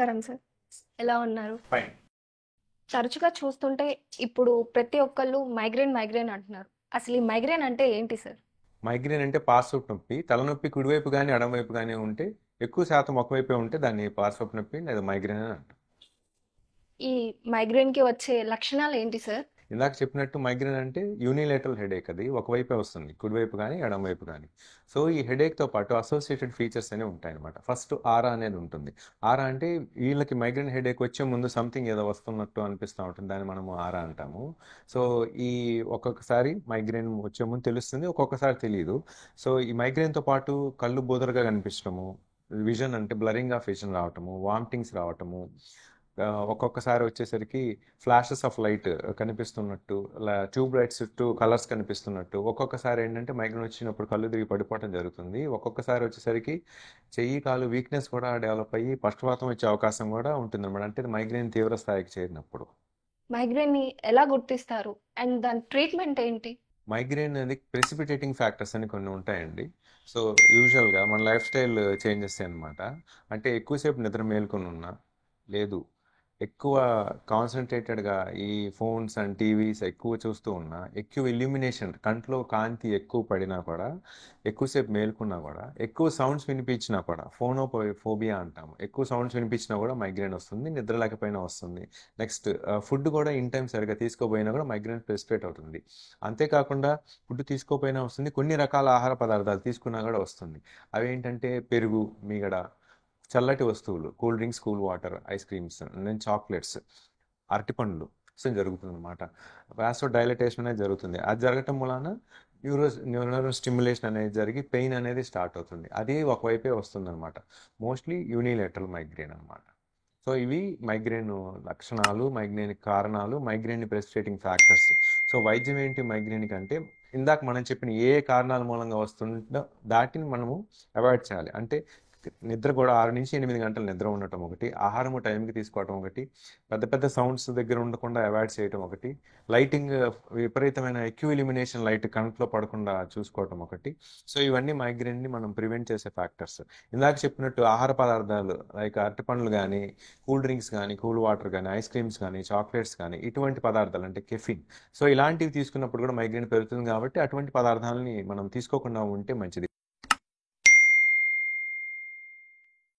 నమస్కారం సార్. ఎలా ఉన్నారు? ఫైన్. తరచుగా చూస్తుంటే ఇప్పుడు ప్రతి ఒక్కళ్ళు మైగ్రేన్ అంటున్నారు. అసలు ఈ మైగ్రేన్ అంటే ఏంటి సార్? మైగ్రేన్ అంటే పార్శ్వపు నొప్పి. తలనొప్పి కుడివైపు గానీ, ఎడమవైపు గానీ ఉంటే, ఎక్కువ శాతం ఒకవైపే ఉంటే దాన్ని పార్శ్వపు నొప్పి లేదా మైగ్రేన్ అని అంటాం. ఈ మైగ్రేన్‌కి వచ్చే లక్షణాలు ఏంటి సార్? ఇందాక చెప్పినట్టు మైగ్రేన్ అంటే యూనిలేటరల్ హెడేక్, అది ఒకవైపే వస్తుంది, కుడివైపు కానీ ఎడమవైపు కానీ. సో ఈ హెడేక్తో పాటు అసోసియేటెడ్ ఫీచర్స్ అనేవి ఉంటాయన్నమాట. ఫస్ట్ ఆరా అనేది ఉంటుంది. ఆరా అంటే వీళ్ళకి మైగ్రేన్ హెడేక్ వచ్చే ముందు సంథింగ్ ఏదో వస్తున్నట్టు అనిపిస్తూ ఉంటుంది, దాన్ని మనము ఆరా అంటాము. సో ఈ ఒక్కొక్కసారి మైగ్రేన్ వచ్చే ముందు తెలుస్తుంది, ఒక్కొక్కసారి తెలియదు. సో ఈ మైగ్రేన్తో పాటు కళ్ళు బోదరగా కనిపించడము, విజన్ అంటే బ్లరింగ్ ఆఫ్ విజన్ రావటము, వామిటింగ్స్ రావటము, ఒక్కొక్కసారి వచ్చేసరికి ఫ్లాషెస్ ఆఫ్ లైట్ కనిపిస్తున్నట్టు, ట్యూబ్ లైట్స్ చుట్టూ కలర్స్ కనిపిస్తున్నట్టు, ఒక్కొక్కసారి ఏంటంటే మైగ్రేన్ వచ్చినప్పుడు కళ్ళు తిరిగి పడిపోవడం జరుగుతుంది. ఒక్కొక్కసారి వచ్చేసరికి చెయ్యి కాలు వీక్నెస్ కూడా డెవలప్ అయ్యి పక్షవాతం వచ్చే అవకాశం కూడా ఉంటుంది అనమాట. అంటే మైగ్రేన్ తీవ్ర స్థాయికి చేరినప్పుడు. మైగ్రేన్‌ని ఎలా గుర్తిస్తారు? అండ్ దాని ట్రీట్మెంట్ ఏంటి? మైగ్రేన్ అనేది ప్రెసిపిటేటింగ్ ఫ్యాక్టర్స్ అని కొన్ని ఉంటాయండి. సో యూజువల్గా మన లైఫ్ స్టైల్ చేంజెస్ అనమాట. అంటే ఎక్కువసేపు నిద్ర మేల్కొని ఉన్నా, లేదు ఎక్కువ కాన్సన్ట్రేటెడ్గా ఈ ఫోన్స్ అండ్ టీవీస్ ఎక్కువ చూస్తూ ఉన్నా, ఎక్కువ ఇల్యూమినేషన్ కంట్లో కాంతి ఎక్కువ పడినా కూడా, ఎక్కువసేపు మేల్కున్నా కూడా, ఎక్కువ సౌండ్స్ వినిపించినా కూడా, ఫోనోఫోబియా అంటాము, ఎక్కువ సౌండ్స్ వినిపించినా కూడా మైగ్రేన్ వస్తుంది, నిద్ర లేకపోయినా వస్తుంది. నెక్స్ట్ ఫుడ్ కూడా ఇన్ టైం సరిగా తీసుకోపోయినా కూడా మైగ్రేన్ ప్రెసిపేట్ అవుతుంది. అంతేకాకుండా ఫుడ్ తీసుకోపోయినా వస్తుంది, కొన్ని రకాల ఆహార పదార్థాలు తీసుకున్నా కూడా వస్తుంది. అవి ఏంటంటే పెరుగు, మీగడ, చల్లటి వస్తువులు, cool drinks, cool water, ice creams, నేను చాక్లెట్స్, అరటిపండ్లు జరుగుతుంది అనమాట. వాసో డైలటేషన్ అనేది జరుగుతుంది. అది జరగటం వలన న్యూరల్ స్టిమ్యులేషన్ అనేది జరిగి పెయిన్ అనేది స్టార్ట్ అవుతుంది. అది ఒకవైపే వస్తుంది అనమాట. మోస్ట్లీ యూనిలేటరల్ మైగ్రేన్ అనమాట. సో ఇవి మైగ్రేన్ లక్షణాలు, మైగ్రేన్ కారణాలు, మైగ్రేన్ ప్రెసిపిటేటింగ్ ఫ్యాక్టర్స్. సో వైద్యం ఏంటి మైగ్రేన్ కంటే, ఇందాక మనం చెప్పిన ఏ కారణాల మూలంగా వస్తుందో దాటిని మనము అవాయిడ్ చేయాలి. అంటే నిద్ర కూడా 6 నుంచి 8 గంటలు నిద్ర ఉండటం ఒకటి, ఆహారము టైంకి తీసుకోవటం ఒకటి, పెద్ద పెద్ద సౌండ్స్ దగ్గర ఉండకుండా అవాయిడ్ చేయటం ఒకటి, లైటింగ్ విపరీతమైన ఎక్కువ ఇల్యూమినేషన్ లైట్ కంట్లో పడకుండా చూసుకోవటం ఒకటి. సో ఇవన్నీ మైగ్రేన్ని మనం ప్రివెంట్ చేసే ఫ్యాక్టర్స్. ఇందాక చెప్పినట్టు ఆహార పదార్థాలు లైక్ అరటిపండ్లు కానీ, కూల్ డ్రింక్స్ కానీ, కూల్ వాటర్ కానీ, ఐస్ క్రీమ్స్ కానీ, చాక్లెట్స్ కానీ, ఇటువంటి పదార్థాలు అంటే కెఫిన్, సో ఇలాంటివి తీసుకున్నప్పుడు కూడా మైగ్రేన్ పెరుగుతుంది. కాబట్టి అటువంటి పదార్థాలని మనం తీసుకోకుండా ఉంటే మంచిది.